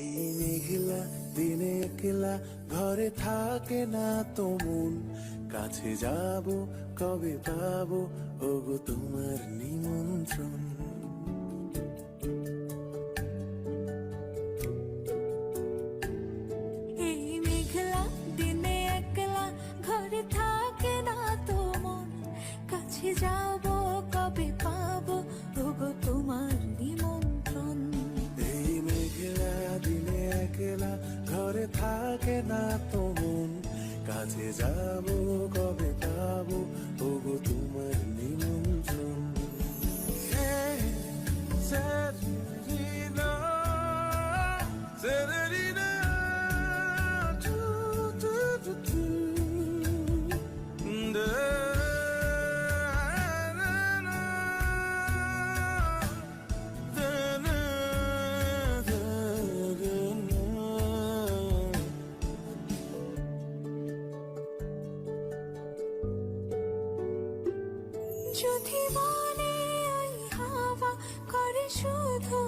এই মেঘলা দিনে একলা ঘরে থাকে না তো মন, কাছে যাব কবে পাবো ওগো তোমার নিমন্ত্রণ। এই মেঘলা দিনে একলা ঘরে থাকে না তো মন, কাছে যাব কবে পাবো ওগো তোমার নিমন্ত্রণ। এই মেঘলা দিনে একলা ঘরে থাকে না তো মন, কাছে যাব কবে পাবো ওগো তোমার নিমন্ত্রণ। Serena, Serena, tu, tu, tu, tu. Da, na, na, da, na, da, da, na. যদি মনে ওই হাওয়া করে শুধু